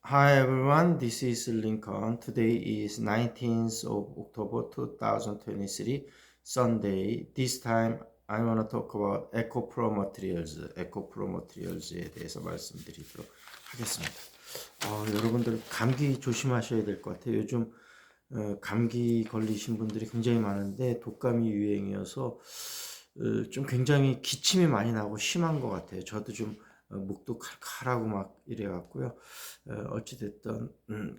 Hi everyone, this is Lincoln. Today is 19th of October 2023, Sunday. This time I want to talk about EcoPro Materials, EcoPro Materials에 대해서 말씀드리도록 하겠습니다. 여러분들 감기 조심하셔야 될 것 같아요. 요즘 감기 걸리신 분들이 굉장히 많은데 독감이 유행이어서 좀 굉장히 기침이 많이 나고 심한 것 같아요. 저도 좀 목도 칼칼하고 막 이래갖고요. 어찌됐든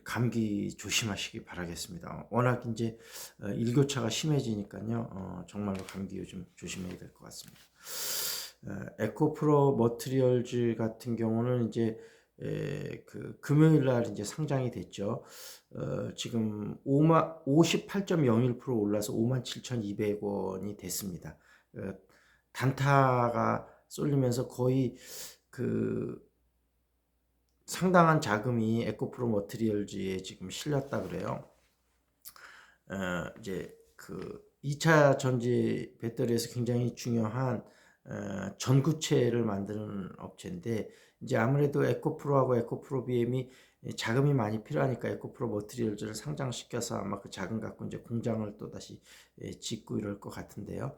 감기 조심하시기 바라겠습니다. 워낙 이제 일교차가 심해지니까요. 정말로 감기 요즘 조심해야 될 것 같습니다. 에코프로 머티리얼즈 같은 경우는 이제 그 금요일 날 이제 상장이 됐죠. 지금 58.01% 올라서 57,200원이 됐습니다. 단타가 쏠리면서 거의 그 상당한 자금이 에코프로 머티리얼즈에 지금 실렸다 그래요. 이제 그 2차 전지 배터리에서 굉장히 중요한 전구체를 만드는 업체인데 이제 아무래도 에코프로하고 에코프로 BM이 자금이 많이 필요하니까 에코프로 머티리얼즈를 상장시켜서 아마 그 자금 갖고 이제 공장을 또 다시 짓고 이럴 것 같은데요.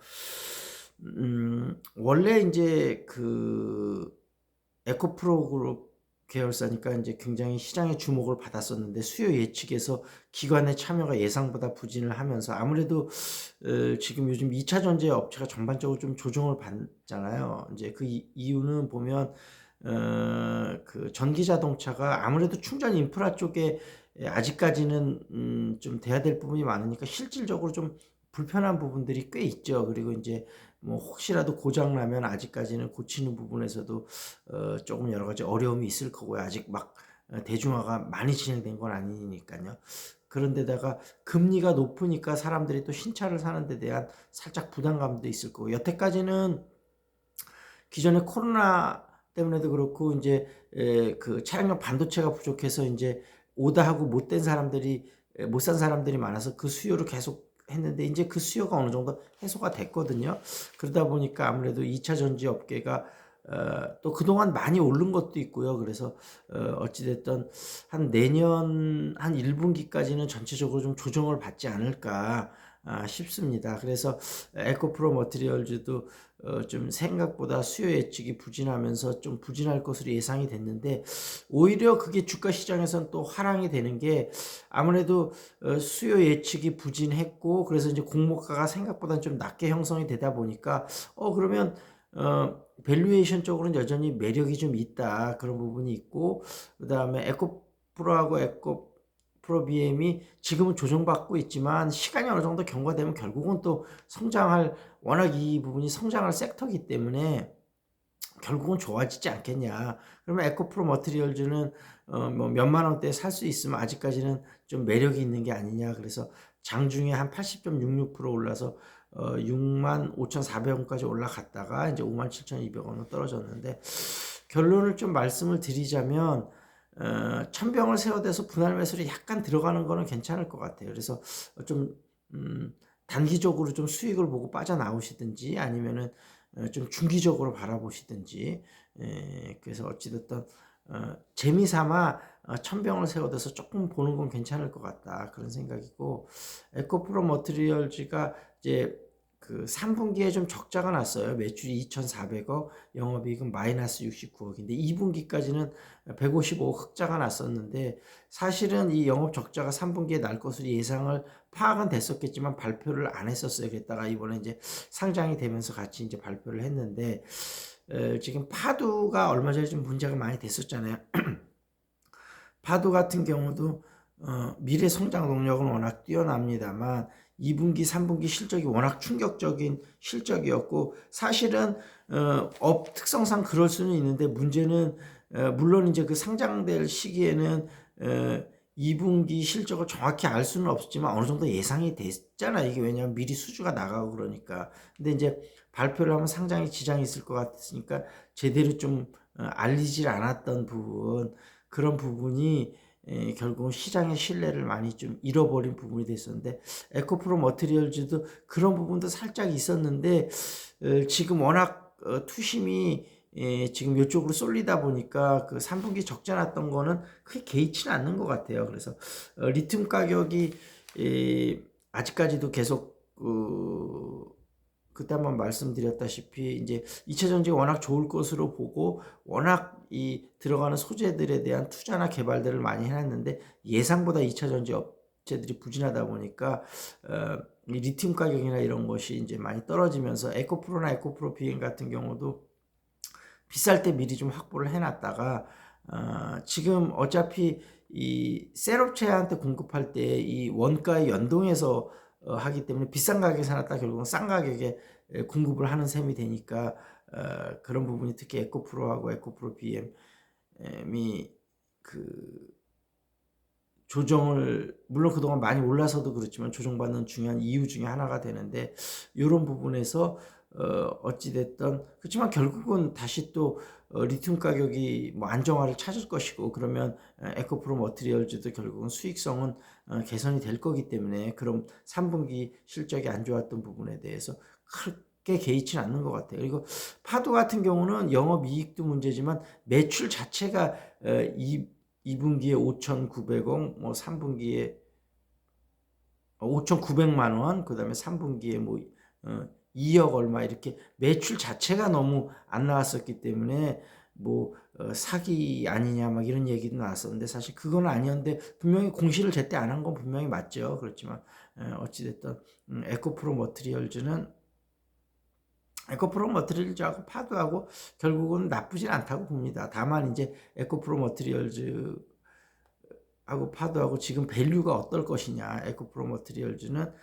원래 이제 그 에코프로 그룹 계열사니까 이제 굉장히 시장의 주목을 받았었는데 수요 예측에서 기관의 참여가 예상보다 부진을 하면서 아무래도 지금 요즘 2차 전지 업체가 전반적으로 좀 조정을 받잖아요. 이제 그 이유는 보면 그 전기 자동차가 아무래도 충전 인프라 쪽에 아직까지는 좀 돼야 될 부분이 많으니까 실질적으로 좀 불편한 부분들이 꽤 있죠. 그리고 이제 뭐 혹시라도 고장 나면 아직까지는 고치는 부분에서도 조금 여러 가지 어려움이 있을 거고요. 아직 막 대중화가 많이 진행된 건 아니니까요. 그런데다가 금리가 높으니까 사람들이 또 신차를 사는 데 대한 살짝 부담감도 있을 거고 여태까지는 기존에 코로나 때문에도 그렇고 이제 그 차량용 반도체가 부족해서 이제 오다하고 못 산 사람들이 많아서 그 수요를 계속 했는데 이제 그 수요가 어느 정도 해소가 됐거든요. 그러다 보니까 아무래도 2차 전지 업계가 또 그동안 많이 오른 것도 있고요. 그래서 어찌됐든 한 내년 한 1분기까지는 전체적으로 좀 조정을 받지 않을까 싶습니다. 그래서 에코프로 머티리얼즈도 좀 생각보다 수요 예측이 부진하면서 좀 부진할 것으로 예상이 됐는데 오히려 그게 주가 시장에서는 또 화랑이 되는 게 아무래도 수요 예측이 부진했고 그래서 이제 공모가가 생각보다 좀 낮게 형성이 되다 보니까 그러면 밸류에이션 쪽으로는 여전히 매력이 좀 있다 그런 부분이 있고 그 다음에 에코프로하고 에코프로 BM이 지금은 조정받고 있지만 시간이 어느 정도 경과되면 결국은 또 성장할 워낙 이 부분이 성장할 섹터이기 때문에 결국은 좋아지지 않겠냐. 그러면 에코프로 머티리얼즈는 뭐 몇만 원대에 살 수 있으면 아직까지는 좀 매력이 있는 게 아니냐. 그래서 장중에 한 80.66% 올라서 65,400원까지 올라갔다가 이제 57,200원으로 떨어졌는데 결론을 좀 말씀을 드리자면 천병을 세워대서 분할 매수를 약간 들어가는 거는 괜찮을 것 같아요. 그래서 좀 단기적으로 좀 수익을 보고 빠져나오시든지 아니면은 좀 중기적으로 바라보시든지 그래서 어찌됐든 재미삼아 천병을 세워둬서 조금 보는 건 괜찮을 것 같다 그런 생각이고 에코프로 머티리얼즈가 이제 그 3분기에 좀 적자가 났어요. 매출이 2,400억, 영업이익은 마이너스 69억인데 2분기까지는 155억 흑자가 났었는데 사실은 이 영업 적자가 3분기에 날 것으로 예상을 파악은 됐었겠지만 발표를 안 했었어요. 그랬다가 이번에 이제 상장이 되면서 같이 이제 발표를 했는데 지금 파두가 얼마 전에 좀 문제가 많이 됐었잖아요. 파도 같은 경우도 미래 성장 동력은 워낙 뛰어납니다만 2분기, 3분기 실적이 워낙 충격적인 실적이었고 사실은 업 특성상 그럴 수는 있는데 문제는 물론 이제 그 상장될 시기에는 2분기 실적을 정확히 알 수는 없었지만 어느 정도 예상이 됐잖아요. 이게 왜냐하면 미리 수주가 나가고 그러니까. 근데 이제 발표를 하면 상장에 지장이 있을 것 같으니까 제대로 좀 알리질 않았던 부분 그런 부분이 결국은 시장의 신뢰를 많이 좀 잃어버린 부분이 됐었는데 에코프로 머티리얼즈도 그런 부분도 살짝 있었는데 지금 워낙 투심이 지금 요쪽으로 쏠리다 보니까 그 3분기 적자 났던 거는 크게 개의치는 않는 것 같아요. 그래서 리튬 가격이 아직까지도 계속 그때 한번 말씀드렸다시피 이제 2차 전지가 워낙 좋을 것으로 보고 워낙 이 들어가는 소재들에 대한 투자나 개발들을 많이 해놨는데 예상보다 2차 전지 업체들이 부진하다 보니까 이 리튬 가격이나 이런 것이 이제 많이 떨어지면서 에코프로나 에코프로 비행 같은 경우도 비쌀 때 미리 좀 확보를 해놨다가 지금 어차피 이 셀업체한테 공급할 때 이 원가에 연동해서 하기 때문에 비싼 가격에 사놨다 결국은 싼 가격에 공급을 하는 셈이 되니까 그런 부분이 특히 에코프로하고 에코프로 BM이 그 조정을 물론 그동안 많이 올라서도 그렇지만 조정받는 중요한 이유 중에 하나가 되는데 이런 부분에서 어찌됐든 그렇지만 결국은 다시 또 리튬 가격이 뭐 안정화를 찾을 것이고 그러면 에코프로 머티리얼즈도 결국은 수익성은 개선이 될 거기 때문에 그럼 3분기 실적이 안 좋았던 부분에 대해서 크게 개의치는 않는 것 같아요. 그리고 파도 같은 경우는 영업이익도 문제지만 매출 자체가 2분기에 5,900억, 뭐 3분기에 5,900만 원, 그 다음에 3분기에 뭐 2억 얼마 이렇게 매출 자체가 너무 안 나왔었기 때문에 뭐 사기 아니냐 막 이런 얘기도 나왔었는데 사실 그건 아니었는데 분명히 공시를 제때 안 한 건 분명히 맞죠. 그렇지만 어찌됐든 에코프로 머티리얼즈는 에코프로 머티리얼즈하고 파도하고 결국은 나쁘진 않다고 봅니다. 다만 이제 에코프로 머티리얼즈 하고 파도하고 지금 밸류가 어떨 것이냐. 에코프로 머티리얼즈는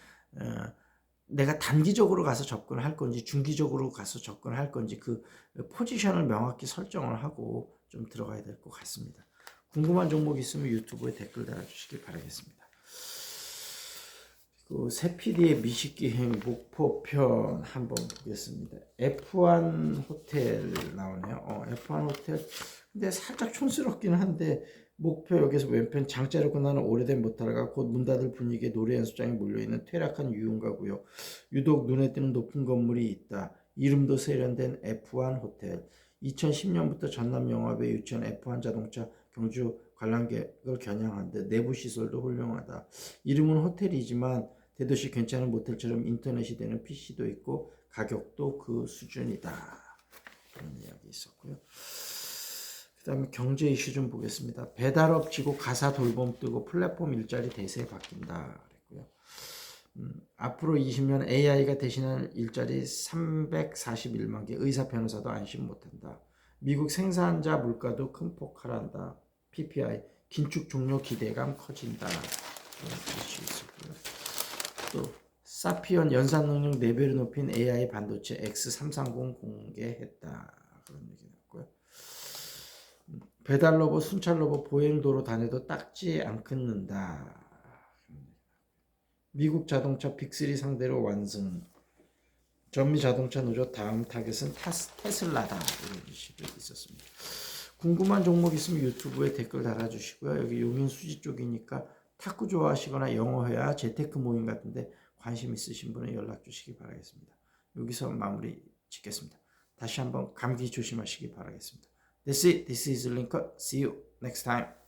내가 단기적으로 가서 접근을 할 건지 중기적으로 가서 접근을 할 건지 그 포지션을 명확히 설정을 하고 좀 들어가야 될 것 같습니다. 궁금한 종목 있으면 유튜브에 댓글 달아주시길 바라겠습니다. 그 세피디의 미식기행 목포편 한번 보겠습니다. F1 호텔 나오네요. F1 호텔 근데 살짝 촌스럽긴 한데 목표역에서 왼편 장자로 끝나는 오래된 모텔가 곧 문 닫을 분위기에 노래 연습장이 몰려있는 퇴락한 유흥가고요. 유독 눈에 띄는 높은 건물이 있다. 이름도 세련된 F1 호텔. 2010년부터 전남 영화배 유치한 F1 자동차 경주 관람객을 겨냥한데 내부 시설도 훌륭하다. 이름은 호텔이지만 대도시 괜찮은 모텔처럼 인터넷이 되는 PC도 있고 가격도 그 수준이다. 그런 이야기 있었고요. 그 다음에 경제 이슈 좀 보겠습니다. 배달업 지고 가사 돌봄 뜨고 플랫폼 일자리 대세 바뀐다. 그랬고요. 앞으로 20년 AI가 대신할 일자리 341만 개, 의사 변호사도 안심 못한다. 미국 생산자 물가도 큰 폭 하란다. PPI 긴축 종료 기대감 커진다. 그런 이슈 있었고요. 또 사피온 연산 능력 4배로 높인 AI 반도체 X330 공개했다. 그런 얘기 나왔고요. 배달 로봇, 순찰 로봇 보행도로 다녀도 딱지 안 끊는다. 미국 자동차 빅3 상대로 완승. 전미 자동차 노조 다음 타겟은 테슬라다. 이런 이슈도 있었습니다. 궁금한 종목 있으면 유튜브에 댓글 달아주시고요. 여기 용인 수지 쪽이니까 탁구 좋아하시거나 영어회화, 재테크 모임 같은데 관심 있으신 분은 연락 주시기 바라겠습니다. 여기서 마무리 짓겠습니다. 다시 한번 감기 조심하시기 바라겠습니다. This is Lincoln. See you next time.